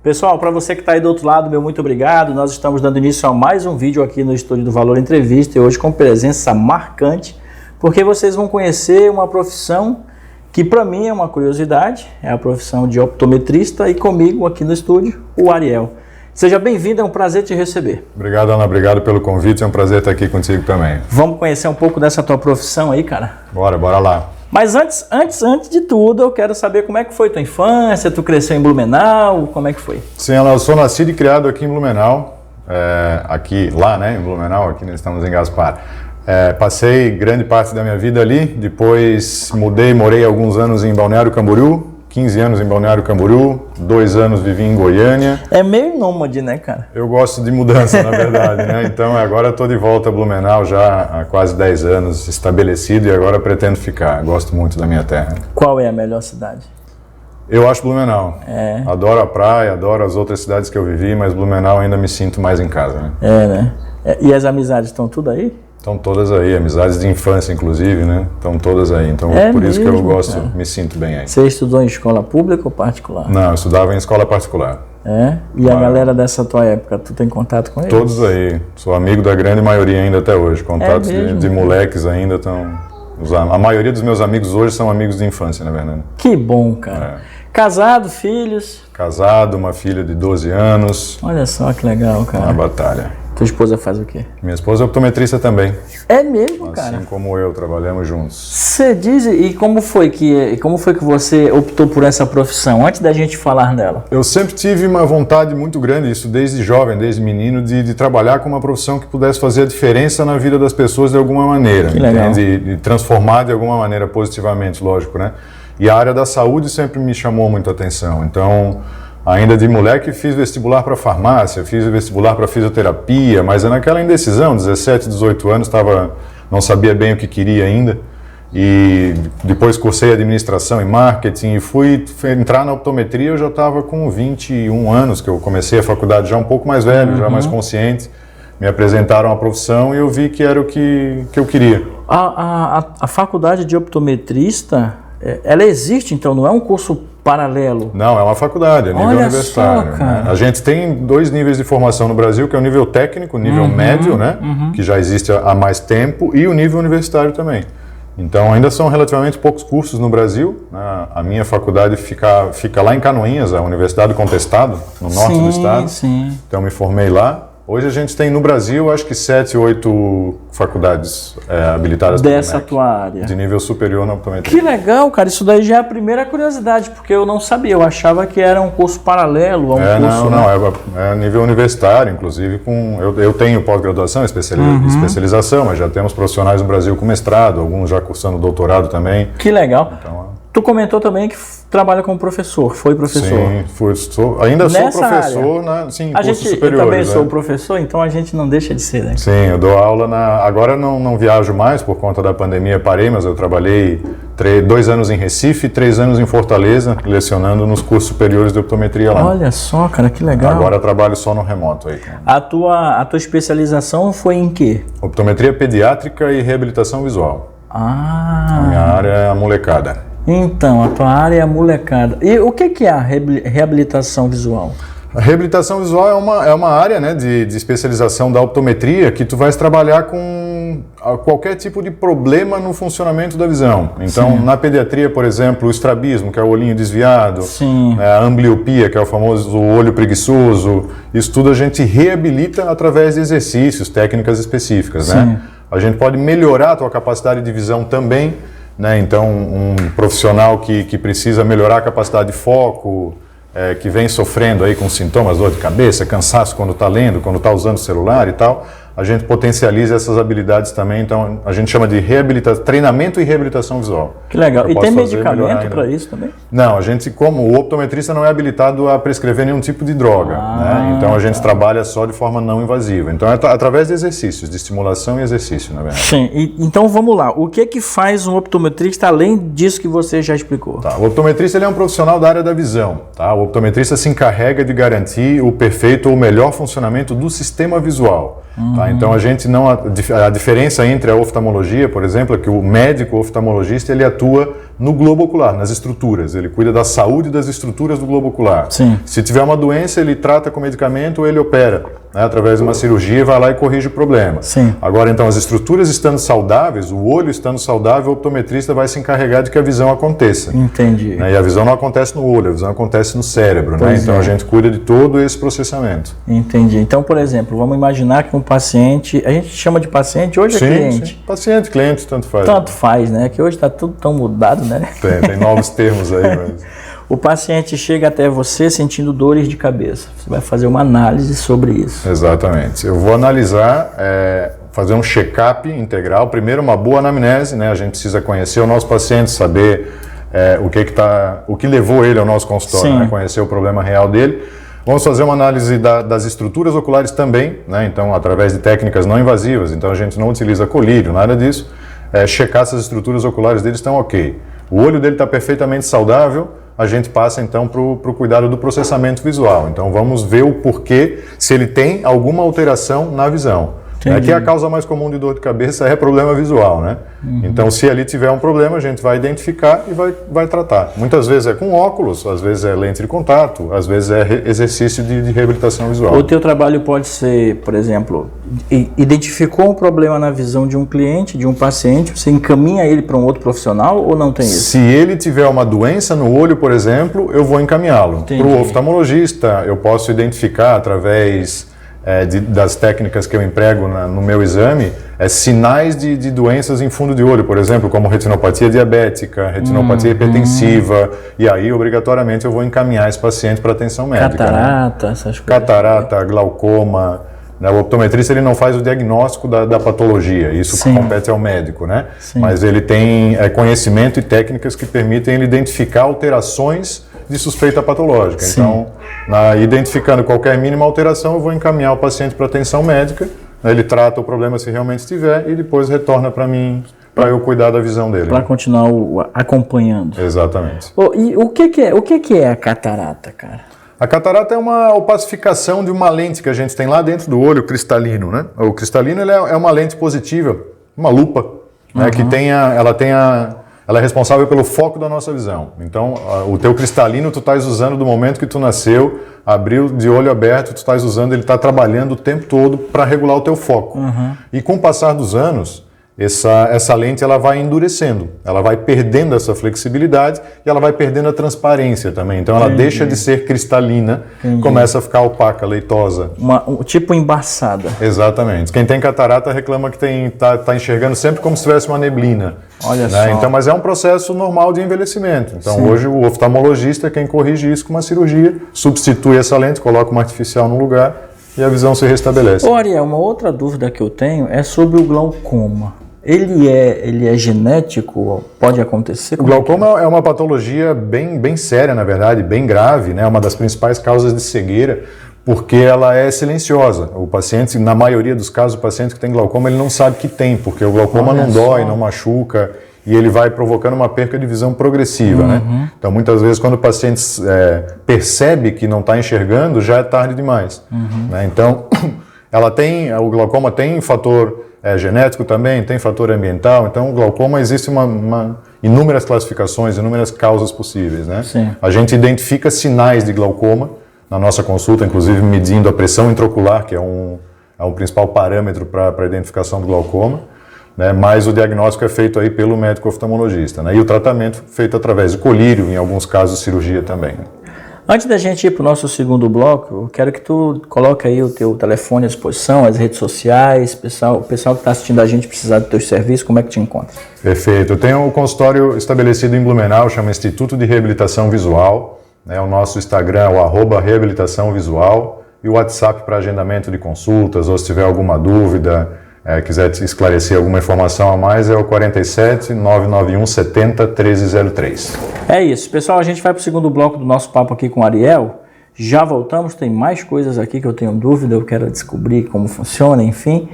Pessoal, para você que está aí do outro lado, meu muito obrigado. Nós estamos dando início a mais um vídeo aqui no Estúdio do Valor Entrevista e hoje com presença marcante, porque vocês vão conhecer uma profissão que para mim é uma curiosidade, é a profissão de optometrista, e comigo aqui no estúdio, o Ariel. Seja bem-vindo, é um prazer te receber. Obrigado, Ana, obrigado pelo convite, é um prazer estar aqui contigo também. Vamos conhecer um pouco dessa tua profissão aí, cara? Bora lá. Mas antes de tudo, eu quero saber como é que foi tua infância, tu cresceu em Blumenau, como é que foi? Sim, eu sou nascido e criado aqui em Blumenau, em Blumenau, aqui nós estamos em Gaspar. Passei grande parte da minha vida ali, depois morei alguns anos em Balneário Camboriú, 15 anos em Balneário Camboriú, 2 anos vivi em Goiânia. É meio nômade, né, cara? Eu gosto de mudança, na verdade, né? Então agora estou de volta a Blumenau já há quase 10 anos estabelecido e agora pretendo ficar. Gosto muito da minha terra. Qual é a melhor cidade? Eu acho Blumenau. Adoro a praia, adoro as outras cidades que eu vivi, mas Blumenau ainda me sinto mais em casa, né? Né? E as amizades estão tudo aí? Estão todas aí, amizades de infância, inclusive, né? Estão todas aí. Então, por isso que eu gosto, cara. Me sinto bem aí. Você estudou em escola pública ou particular? Não, eu estudava em escola particular. E a galera dessa tua época, tu tem contato com eles? Todos aí. Sou amigo da grande maioria ainda até hoje. Contatos de moleques ainda estão... A maioria dos meus amigos hoje são amigos de infância, na verdade. Que bom, cara. Casado, filhos? Casado, uma filha de 12 anos. Olha só que legal, cara. Uma batalha. Tua esposa faz o quê? Minha esposa é optometrista também. É mesmo, cara? Assim como eu, trabalhamos juntos. Você diz, e como foi que você optou por essa profissão, antes da gente falar dela? Eu sempre tive uma vontade muito grande, isso desde jovem, desde menino, de trabalhar com uma profissão que pudesse fazer a diferença na vida das pessoas de alguma maneira. Que legal. De transformar de alguma maneira positivamente, lógico, né? E a área da saúde sempre me chamou muito a atenção. Então, ainda de moleque, fiz vestibular para farmácia, fiz vestibular para fisioterapia, mas naquela indecisão, 17, 18 anos, não sabia bem o que queria ainda. E depois cursei administração e marketing e fui entrar na optometria. Eu já estava com 21 anos, que eu comecei a faculdade já um pouco mais velho, já mais consciente. Me apresentaram a profissão e eu vi que era o que eu queria. A faculdade de optometrista, ela existe, então, não é um curso paralelo? Não, é uma faculdade, é nível universitário. Só, cara. Né? A gente tem 2 níveis de formação no Brasil, que é o nível técnico, o nível médio, né? Que já existe há mais tempo, e o nível universitário também. Então, ainda são relativamente poucos cursos no Brasil. Né? A minha faculdade fica lá em Canoinhas, a Universidade do Contestado, no norte do estado. Sim. Então, me formei lá. Hoje a gente tem no Brasil, acho que 7, 8 faculdades habilitadas dessa tua área. De nível superior na optometria. Que legal, cara. Isso daí já é a primeira curiosidade, porque eu não sabia. Eu achava que era um curso paralelo a um curso... Não, é nível universitário, inclusive. Eu tenho pós-graduação, especialização, mas já temos profissionais no Brasil com mestrado, alguns já cursando doutorado também. Que legal. Então, tu comentou também que trabalha como professor, foi professor. Sim, ainda sou professor, em cursos superiores. Eu também sou professor, então a gente não deixa de ser, né? Sim, eu dou aula agora não viajo mais por conta da pandemia, parei, mas eu trabalhei 2 anos em Recife, 3 anos em Fortaleza, lecionando nos cursos superiores de optometria lá. Olha só, cara, que legal. Agora eu trabalho só no remoto aí. A tua especialização foi em quê? Optometria pediátrica e reabilitação visual. A minha área é a molecada. Então, a tua área é a molecada. E o que é a reabilitação visual? A reabilitação visual é uma área, né, de especialização da optometria que tu vais trabalhar com qualquer tipo de problema no funcionamento da visão. Então, na pediatria, por exemplo, o estrabismo, que é o olhinho desviado, a ambliopia, que é o famoso olho preguiçoso, isso tudo a gente reabilita através de exercícios, técnicas específicas, né? A gente pode melhorar a tua capacidade de visão também, né? Então, um profissional que precisa melhorar a capacidade de foco, que vem sofrendo aí com sintomas, dor de cabeça, cansaço quando está lendo, quando está usando o celular e tal, a gente potencializa essas habilidades também. Então, a gente chama de treinamento e reabilitação visual. Que legal. E tem medicamento para isso também? Não, a gente, como o optometrista, não é habilitado a prescrever nenhum tipo de droga. Né? Então, a gente trabalha só de forma não invasiva. Então, é através de exercícios, de estimulação e exercício, na verdade. Sim. Então, vamos lá. O que faz um optometrista, além disso que você já explicou? O optometrista ele é um profissional da área da visão. Tá? O optometrista se encarrega de garantir o perfeito ou melhor funcionamento do sistema visual. Tá? Tá? Então a diferença entre a oftalmologia, por exemplo, é que o médico oftalmologista ele atua no globo ocular, nas estruturas, ele cuida da saúde das estruturas do globo ocular. Sim. Se tiver uma doença, ele trata com medicamento ou ele opera, né, através de uma cirurgia, vai lá e corrige o problema. Sim. Agora, então, as estruturas estando saudáveis, o olho estando saudável, o optometrista vai se encarregar de que a visão aconteça. Entendi. Né? E a visão não acontece no olho, a visão acontece no cérebro, né? Então a gente cuida de todo esse processamento. Entendi. Então, por exemplo, vamos imaginar que um paciente, a gente chama de paciente, hoje é cliente. Sim. Paciente, cliente, tanto faz. Tanto faz, né? Que hoje está tudo tão mudado, né? Tem novos termos aí. Mas... O paciente chega até você sentindo dores de cabeça. Você vai fazer uma análise sobre isso. Exatamente. Eu vou analisar, fazer um check-up integral. Primeiro, uma boa anamnese, né? A gente precisa conhecer o nosso paciente, saber o que levou ele ao nosso consultório, né? Conhecer o problema real dele. Vamos fazer uma análise das estruturas oculares também, né? Então, através de técnicas não invasivas. Então, a gente não utiliza colírio, nada disso. Checar se as estruturas oculares dele estão ok. O olho dele está perfeitamente saudável, a gente passa então para o cuidado do processamento visual. Então vamos ver o porquê, se ele tem alguma alteração na visão. Que a causa mais comum de dor de cabeça é problema visual, né? Então se ali tiver um problema, a gente vai identificar e vai tratar. Muitas vezes é com óculos, às vezes é lente de contato, às vezes é exercício de reabilitação visual. O teu trabalho pode ser, por exemplo, identificou um problema na visão de um cliente, de um paciente, você encaminha ele para um outro profissional ou não tem isso? Se ele tiver uma doença no olho, por exemplo, eu vou encaminhá-lo. Para o oftalmologista, eu posso identificar através das técnicas que eu emprego no meu exame, sinais de doenças em fundo de olho, por exemplo, como retinopatia diabética, retinopatia hipertensiva, e aí, obrigatoriamente, eu vou encaminhar esse paciente para atenção médica. Catarata, essas coisas. Catarata, glaucoma. Né? O optometrista ele não faz o diagnóstico da patologia, isso compete ao médico, né? Mas ele tem conhecimento e técnicas que permitem ele identificar alterações de suspeita patológica. Então, identificando qualquer mínima alteração, eu vou encaminhar o paciente para atenção médica, né? Ele trata o problema se realmente tiver e depois retorna para mim, para eu cuidar da visão dele. Para continuar acompanhando. Exatamente. E o que é a catarata, cara? A catarata é uma opacificação de uma lente que a gente tem lá dentro do olho, cristalino, né? O cristalino ele é uma lente positiva, uma lupa, né? Que ela é responsável pelo foco da nossa visão. Então, o teu cristalino tu estás usando do momento que tu nasceu, abriu de olho aberto, tu estás usando, ele está trabalhando o tempo todo para regular o teu foco. E com o passar dos anos, essa lente ela vai endurecendo, ela vai perdendo essa flexibilidade e ela vai perdendo a transparência também. Então ela deixa de ser cristalina, começa a ficar opaca, leitosa. Tipo embaçada. Exatamente. Quem tem catarata reclama que tá enxergando sempre como se tivesse uma neblina. Olha só. Então, mas é um processo normal de envelhecimento. Então hoje o oftalmologista é quem corrige isso com uma cirurgia, substitui essa lente, coloca uma artificial no lugar e a visão se restabelece. Ariel, uma outra dúvida que eu tenho é sobre o glaucoma. Ele é genético? Pode acontecer? O glaucoma é uma patologia bem séria, na verdade, bem grave, né? Uma das principais causas de cegueira, porque ela é silenciosa. O paciente, na maioria dos casos, o paciente que tem glaucoma, ele não sabe que tem, porque o glaucoma não dói, não machuca, e ele vai provocando uma perca de visão progressiva, né? Então, muitas vezes, quando o paciente percebe que não está enxergando, já é tarde demais. Né? Então, o glaucoma tem fator genético também, tem fator ambiental. Então, o glaucoma existe inúmeras classificações, inúmeras causas possíveis, né? A gente identifica sinais de glaucoma na nossa consulta, inclusive medindo a pressão intraocular, que é um principal parâmetro para a identificação do glaucoma, né? Mas o diagnóstico é feito aí pelo médico oftalmologista, né? E o tratamento feito através de colírio, em alguns casos cirurgia também. Antes da gente ir para o nosso segundo bloco, eu quero que tu coloque aí o teu telefone à disposição, as redes sociais, o pessoal que está assistindo a gente precisar dos teus serviços, como é que te encontra? Perfeito. Eu tenho um consultório estabelecido em Blumenau, chama Instituto de Reabilitação Visual. Né? O nosso Instagram é o @reabilitação visual e o WhatsApp para agendamento de consultas, ou se tiver alguma dúvida, quiser te esclarecer alguma informação a mais, é o 47 991 70 1303. É isso. Pessoal, a gente vai para o segundo bloco do nosso papo aqui com o Ariel. Já voltamos, tem mais coisas aqui que eu tenho dúvida, eu quero descobrir como funciona, enfim.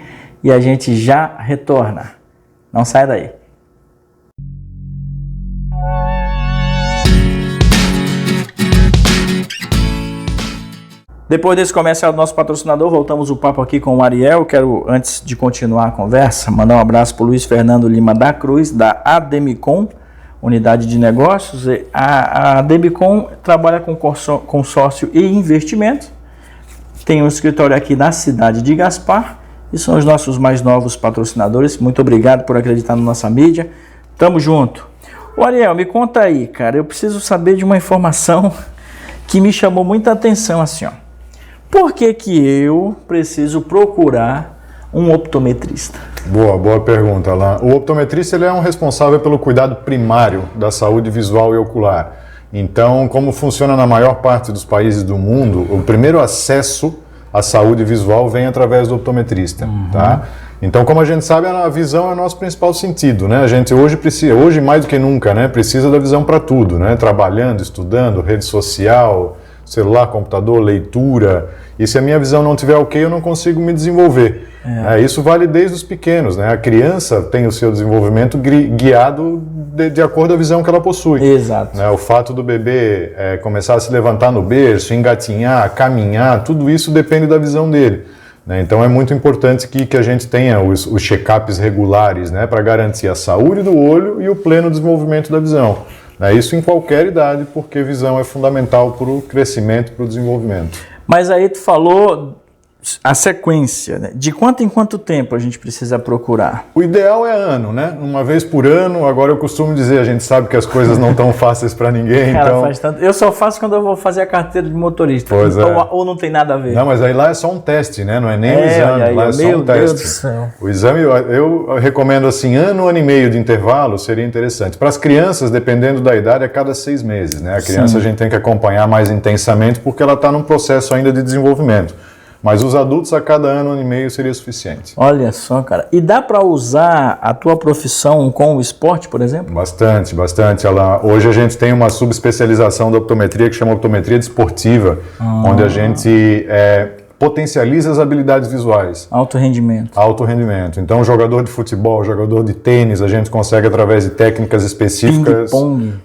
E a gente já retorna. Não sai daí. Depois desse comercial do nosso patrocinador, voltamos o papo aqui com o Ariel. Quero, antes de continuar a conversa, mandar um abraço para o Luiz Fernando Lima da Cruz, da Ademicon, Unidade de Negócios. A Ademicon trabalha com consórcio e investimento. Tem um escritório aqui na cidade de Gaspar e são os nossos mais novos patrocinadores. Muito obrigado por acreditar na nossa mídia. Tamo junto. Ô Ariel, me conta aí, cara. Eu preciso saber de uma informação que me chamou muita atenção, assim, ó. Por que eu preciso procurar um optometrista? Boa pergunta, Alain. O optometrista ele é um responsável pelo cuidado primário da saúde visual e ocular. Então, como funciona na maior parte dos países do mundo, o primeiro acesso à saúde visual vem através do optometrista, tá? Então, como a gente sabe, a visão é o nosso principal sentido, né? A gente hoje mais do que nunca, né, precisa da visão para tudo, né? Trabalhando, estudando, rede social, celular, computador, leitura. E se a minha visão não estiver ok, eu não consigo me desenvolver. Isso vale desde os pequenos, né? A criança tem o seu desenvolvimento guiado de acordo com a visão que ela possui. Exato. O fato do bebê começar a se levantar no berço, engatinhar, caminhar, tudo isso depende da visão dele. Então é muito importante que a gente tenha os check-ups regulares, né, para garantir a saúde do olho e o pleno desenvolvimento da visão. Isso em qualquer idade, porque visão é fundamental para o crescimento e para o desenvolvimento. Mas aí tu falou a sequência, né? De quanto em quanto tempo a gente precisa procurar? O ideal é ano, né? Uma vez por ano. Agora eu costumo dizer, a gente sabe que as coisas não estão fáceis para ninguém. Cara, então... faz tanto. Eu só faço quando eu vou fazer a carteira de motorista. Pois então, ou não tem nada a ver. Não, mas aí lá é só um teste, né? Não é nem o exame, lá é só um teste. Deus do céu. O exame, eu recomendo assim, ano e meio de intervalo seria interessante. Para as crianças, dependendo da idade, a cada 6 meses, né? A criança a gente tem que acompanhar mais intensamente porque ela está num processo ainda de desenvolvimento. Mas os adultos a cada ano e meio seria suficiente. Olha só, cara. E dá para usar a tua profissão com o esporte, por exemplo? Bastante. Hoje a gente tem uma subespecialização da optometria que chama optometria desportiva, onde a gente potencializa as habilidades visuais. Alto rendimento. Alto rendimento. Então, jogador de futebol, jogador de tênis, a gente consegue, através de técnicas específicas,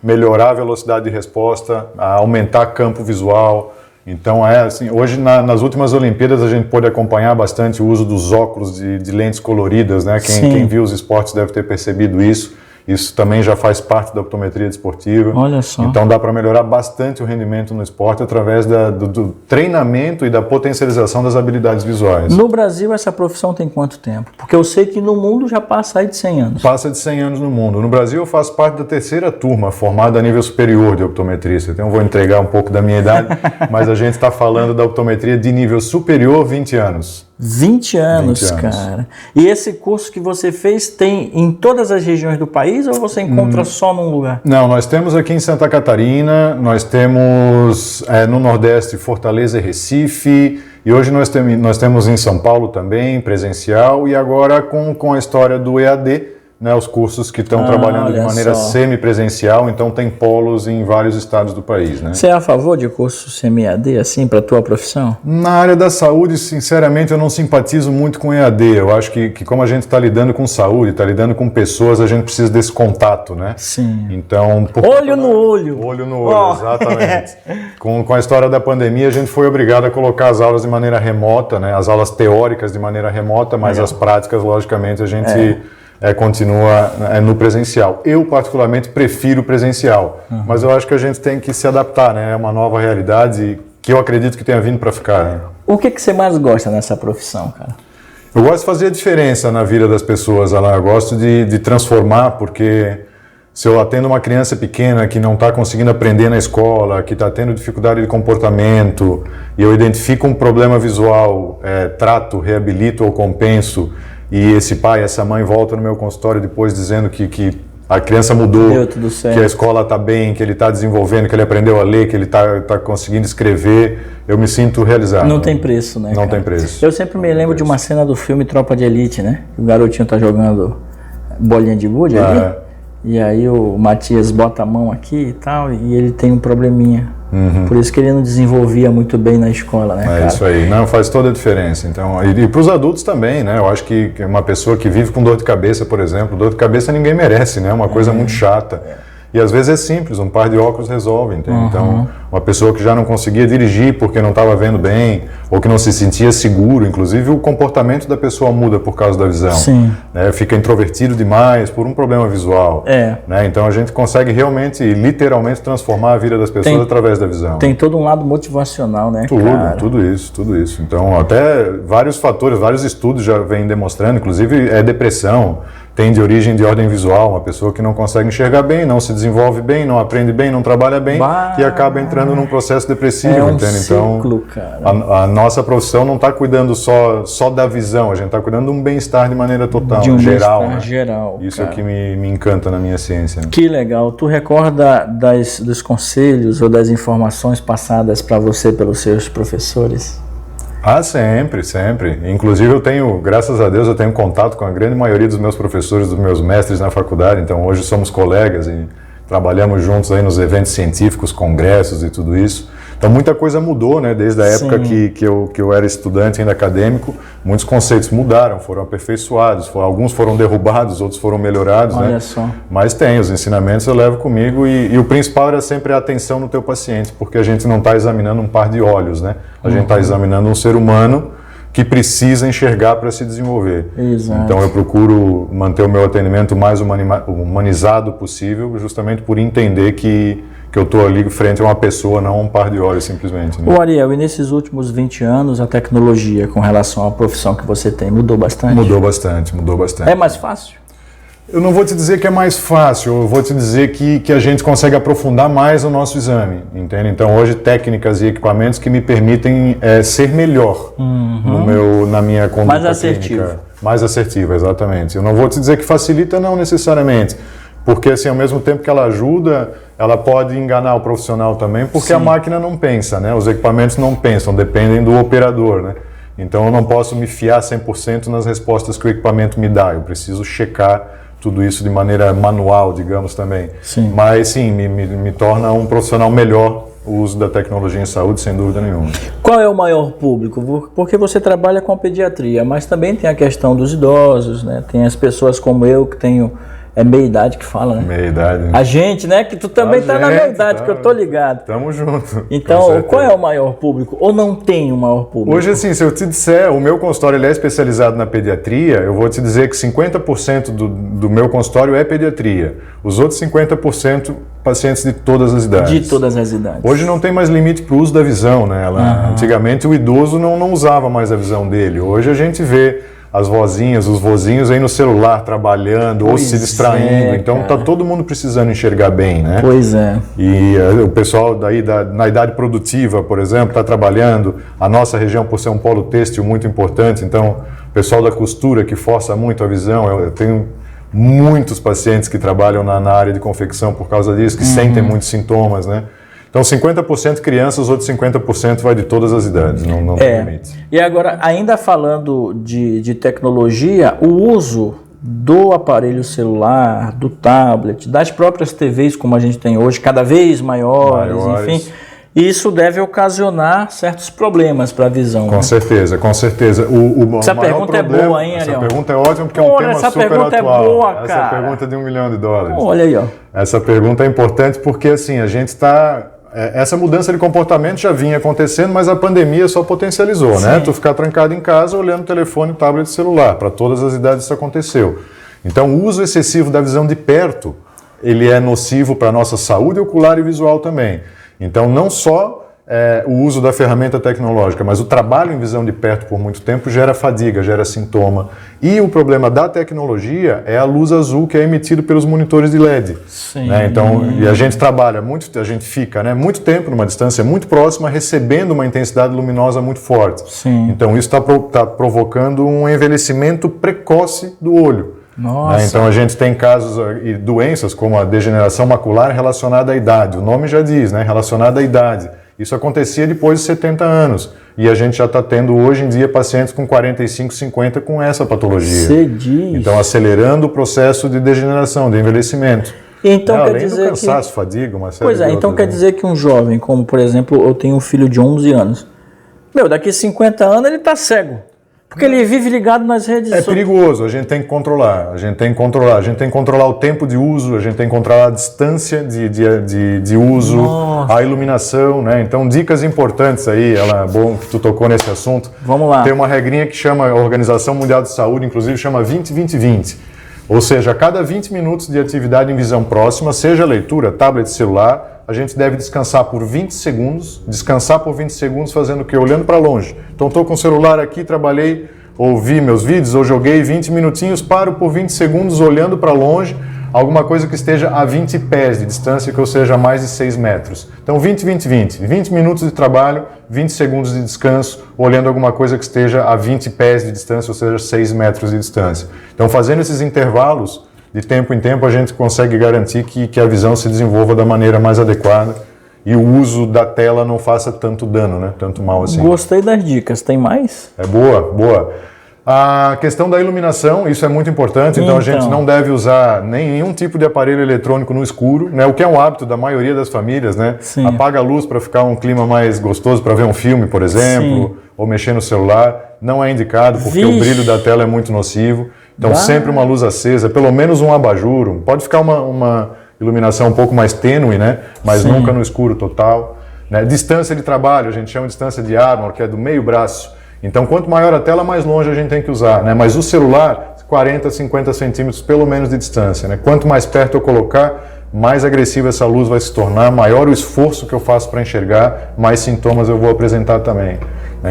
melhorar a velocidade de resposta, aumentar campo visual. Então, assim, hoje nas últimas Olimpíadas a gente pôde acompanhar bastante o uso dos óculos de lentes coloridas, né? Quem viu os esportes deve ter percebido isso. Isso também já faz parte da optometria desportiva. Olha só. Então dá para melhorar bastante o rendimento no esporte através do treinamento e da potencialização das habilidades visuais. No Brasil essa profissão tem quanto tempo? Porque eu sei que no mundo já passa aí de 100 anos. Passa de 100 anos no mundo. No Brasil eu faço parte da 3ª turma formada a nível superior de optometrista. Então eu vou entregar um pouco da minha idade, mas a gente está falando da optometria de nível superior 20 anos. 20 anos, cara. E esse curso que você fez tem em todas as regiões do país ou você encontra só num lugar? Não, nós temos aqui em Santa Catarina, nós temos no Nordeste Fortaleza e Recife, e hoje nós temos em São Paulo também, presencial, e agora com a história do EAD, né, os cursos que estão trabalhando de maneira semipresencial, então tem polos em vários estados do país, né? Você é a favor de curso semi-EAD, assim, para a tua profissão? Na área da saúde, sinceramente, eu não simpatizo muito com EAD. Eu acho que como a gente está lidando com saúde, está lidando com pessoas, a gente precisa desse contato, né? Sim. Então, olho no olho. Olho no olho, exatamente. Com a história da pandemia, a gente foi obrigado a colocar as aulas de maneira remota, né? As aulas teóricas de maneira remota, mas as práticas, logicamente, a gente... continua no presencial. Eu, particularmente, prefiro presencial, mas eu acho que a gente tem que se adaptar, né? É uma nova realidade que eu acredito que tenha vindo para ficar. Né? O que você mais gosta nessa profissão, cara? Eu gosto de fazer a diferença na vida das pessoas, Alain. Eu gosto de transformar, porque se eu atendo uma criança pequena que não está conseguindo aprender na escola, que está tendo dificuldade de comportamento, e eu identifico um problema visual, trato, reabilito ou compenso, e esse pai, essa mãe volta no meu consultório depois dizendo que a criança mudou, deu tudo certo, que a escola está bem, que ele está desenvolvendo, que ele aprendeu a ler, que ele está conseguindo escrever, eu me sinto realizado. Não tem preço, né? Não tem preço. Eu sempre me lembro de uma cena do filme Tropa de Elite, né? O garotinho tá jogando bolinha de gude ali, e aí o Matias bota a mão aqui e tal, e ele tem um probleminha. Por isso que ele não desenvolvia muito bem na escola, né, cara? Isso aí, não, faz toda a diferença. Então, e para os adultos também, né? Eu acho que uma pessoa que vive com dor de cabeça, por exemplo, dor de cabeça ninguém merece, né? É uma coisa muito chata. E às vezes é simples, um par de óculos resolve, entende? Então, uma pessoa que já não conseguia dirigir porque não estava vendo bem, ou que não se sentia seguro, inclusive o comportamento da pessoa muda por causa da visão. Sim. Né? Fica introvertido demais por um problema visual. Né? Então a gente consegue realmente, literalmente, transformar a vida das pessoas através da visão. Tem todo um lado motivacional, né, cara? Tudo isso. Então, até vários fatores, vários estudos já vêm demonstrando, inclusive depressão, tem de origem de ordem visual, uma pessoa que não consegue enxergar bem, não se desenvolve bem, não aprende bem, não trabalha bem, e acaba entrando num processo depressivo, entende? Ciclo, cara. A nossa profissão não está cuidando só da visão, a gente está cuidando de um bem-estar de maneira total, de um geral, né? geral. Isso é o que me encanta na minha ciência. Né? Que legal. Tu recorda dos conselhos ou das informações passadas para você pelos seus professores? Ah, sempre. Inclusive eu tenho, graças a Deus, eu tenho contato com a grande maioria dos meus professores, dos meus mestres na faculdade, então hoje somos colegas e trabalhamos juntos aí nos eventos científicos, congressos e tudo isso. Então muita coisa mudou, né? Desde a época que eu era estudante ainda acadêmico, muitos conceitos mudaram, foram aperfeiçoados, alguns foram derrubados, outros foram melhorados, Olha né? só. Mas os ensinamentos eu levo comigo e o principal era sempre a atenção no teu paciente, porque a gente não está examinando um par de olhos, né? A gente está examinando um ser humano que precisa enxergar para se desenvolver. Exato. Então eu procuro manter o meu atendimento mais humanizado possível, justamente por entender que eu estou ali frente a uma pessoa, não a um par de olhos simplesmente. Né? Ô Ariel, e nesses últimos 20 anos a tecnologia com relação à profissão que você tem mudou bastante? Mudou bastante. É mais fácil? Eu não vou te dizer que é mais fácil, eu vou te dizer que a gente consegue aprofundar mais o nosso exame, entende? Então hoje técnicas e equipamentos que me permitem ser melhor na minha conduta mais assertivo. clínica. Mais assertivo, exatamente. Eu não vou te dizer que facilita não necessariamente, porque assim, ao mesmo tempo que ela ajuda, ela pode enganar o profissional também, porque a máquina não pensa, né? Os equipamentos não pensam, dependem do operador, né? Então eu não posso me fiar 100% nas respostas que o equipamento me dá, eu preciso checar tudo isso de maneira manual, digamos também. Sim. Mas sim, me torna um profissional melhor o uso da tecnologia em saúde, sem dúvida nenhuma. Qual é o maior público? Porque você trabalha com a pediatria, mas também tem a questão dos idosos, né? Tem as pessoas como eu que tenho meia idade que fala, né? Meia idade. Né? A gente, né? Que tu também tá na meia idade, que eu tô ligado. Tamo junto. Então, qual é o maior público? Ou não tem o maior público? Hoje, assim, se eu te disser, o meu consultório ele é especializado na pediatria, eu vou te dizer que 50% do meu consultório é pediatria. Os outros 50% pacientes de todas as idades. De todas as idades. Hoje não tem mais limite para o uso da visão, né? Antigamente o idoso não usava mais a visão dele. Hoje a gente vê as vozinhas, os vozinhos aí no celular trabalhando ou se distraindo. Então tá todo mundo precisando enxergar bem, né? Pois é. E o pessoal daí na idade produtiva, por exemplo, está trabalhando. A nossa região, por ser um polo têxtil muito importante, então o pessoal da costura que força muito a visão. Eu tenho muitos pacientes que trabalham na área de confecção por causa disso, que sentem muitos sintomas, né? Então 50% crianças, os outros 50% vai de todas as idades, não tem limite. E agora, ainda falando de tecnologia, o uso do aparelho celular, do tablet, das próprias TVs como a gente tem hoje, cada vez maiores. Enfim, isso deve ocasionar certos problemas para a visão. Com certeza, com certeza. Essa pergunta é boa, hein, Ariel? Essa pergunta é ótima porque é um tema super atual. Essa pergunta é boa, cara. Essa pergunta é de $1 milhão. Olha aí, ó. Essa pergunta é importante porque, assim, a gente está... Essa mudança de comportamento já vinha acontecendo, mas a pandemia só potencializou, né? Tu ficar trancado em casa olhando telefone, tablet e celular. Para todas as idades isso aconteceu. Então, o uso excessivo da visão de perto, ele é nocivo para a nossa saúde ocular e visual também. Então, não só o uso da ferramenta tecnológica, mas o trabalho em visão de perto por muito tempo gera fadiga, gera sintoma. E o problema da tecnologia é a luz azul que é emitida pelos monitores de LED. Sim. Né? Então, e a gente trabalha muito, a gente fica muito tempo numa distância muito próxima, recebendo uma intensidade luminosa muito forte. Sim. Então, isso está provocando um envelhecimento precoce do olho. Nossa. Então a gente tem casos e doenças como a degeneração macular relacionada à idade. O nome já diz, né? Relacionada à idade. Isso acontecia depois de 70 anos. E a gente já está tendo hoje em dia pacientes com 45, 50 com essa patologia. Você diz. Então acelerando o processo de degeneração, de envelhecimento. Então, quer além dizer do cansaço, fadiga, uma série Pois é, então quer dizer que um jovem, como por exemplo, eu tenho um filho de 11 anos. Daqui a 50 anos ele está cego. Porque ele vive ligado nas redes sociais. É perigoso, a gente tem que controlar, a gente tem que controlar o tempo de uso, a gente tem que controlar a distância de uso, Nossa. A iluminação, né? Então, dicas importantes aí, bom que tu tocou nesse assunto. Vamos lá. Tem uma regrinha que chama, a Organização Mundial de Saúde, inclusive, chama 20-20-20. Ou seja, a cada 20 minutos de atividade em visão próxima, seja leitura, tablet, celular, a gente deve descansar por 20 segundos, fazendo o quê? Olhando para longe. Então, estou com o celular aqui, trabalhei, ouvi meus vídeos, ou joguei 20 minutinhos, paro por 20 segundos olhando para longe, alguma coisa que esteja a 20 pés de distância, que eu seja a mais de 6 metros. Então, 20-20-20. 20 minutos de trabalho, 20 segundos de descanso, olhando alguma coisa que esteja a 20 pés de distância, ou seja, 6 metros de distância. Então, fazendo esses intervalos, de tempo em tempo, a gente consegue garantir que a visão se desenvolva da maneira mais adequada e o uso da tela não faça tanto dano, né? Tanto mal assim. Gostei das dicas. Tem mais? É boa. A questão da iluminação, isso é muito importante, então a gente não deve usar nenhum tipo de aparelho eletrônico no escuro, né? O que é um hábito da maioria das famílias, né? Sim. Apaga a luz para ficar um clima mais gostoso para ver um filme, por exemplo, Sim. ou mexer no celular. Não é indicado, porque o brilho da tela é muito nocivo. Então, sempre uma luz acesa, pelo menos um abajur. Pode ficar uma iluminação um pouco mais tênue, né? Mas Sim. nunca no escuro total. Né? Distância de trabalho, a gente chama de distância de Armor, que é do meio braço. Então, quanto maior a tela, mais longe a gente tem que usar. Né? Mas o celular, 40, 50 centímetros pelo menos de distância. Né? Quanto mais perto eu colocar, mais agressiva essa luz vai se tornar, maior o esforço que eu faço para enxergar, mais sintomas eu vou apresentar também.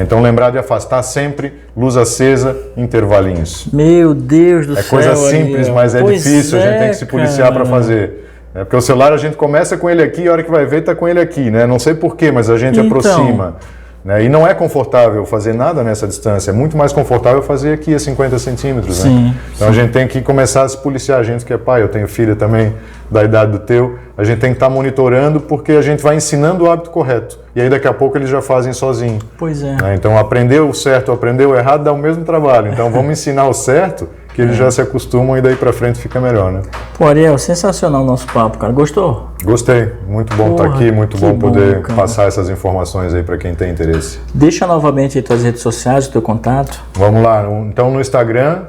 Então, lembrar de afastar sempre, luz acesa, intervalinhos. Meu Deus do céu. É coisa simples, mas é difícil, a gente tem que se policiar para fazer. Porque o celular a gente começa com ele aqui e a hora que vai ver está com ele aqui, né? Não sei porquê, mas a gente aproxima. Né? E não é confortável fazer nada nessa distância, é muito mais confortável fazer aqui a 50 centímetros. Né? Então a gente tem que começar a se policiar, a gente que é pai, eu tenho filha também da idade do teu, a gente tem que estar monitorando porque a gente vai ensinando o hábito correto. E aí daqui a pouco eles já fazem sozinho. Pois é. Né? Então aprender o certo, aprender o errado dá o mesmo trabalho. Então vamos ensinar o certo, que eles já se acostumam e daí pra frente fica melhor, né? Pô, Ariel, sensacional o nosso papo, cara. Gostou? Gostei. Muito bom estar aqui, muito bom poder passar essas informações aí para quem tem interesse. Deixa novamente aí tuas redes sociais, o teu contato. Vamos lá. Então no Instagram,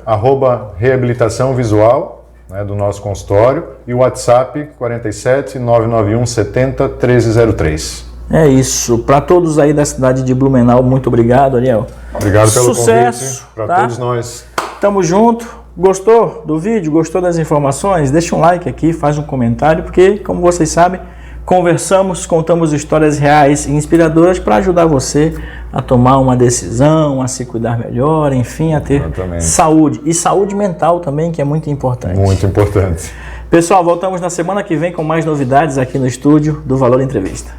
@reabilitaçãovisual, né, do nosso consultório, e o WhatsApp 47 991 70 1303. É isso. Para todos aí da cidade de Blumenau, muito obrigado, Ariel. Obrigado pelo Sucesso, convite para todos nós. Tamo junto. Gostou do vídeo? Gostou das informações? Deixa um like aqui, faz um comentário, porque, como vocês sabem, conversamos, contamos histórias reais e inspiradoras para ajudar você a tomar uma decisão, a se cuidar melhor, enfim, a ter saúde. E saúde mental também, que é muito importante. Muito importante. Pessoal, voltamos na semana que vem com mais novidades aqui no estúdio do Valor Entrevista.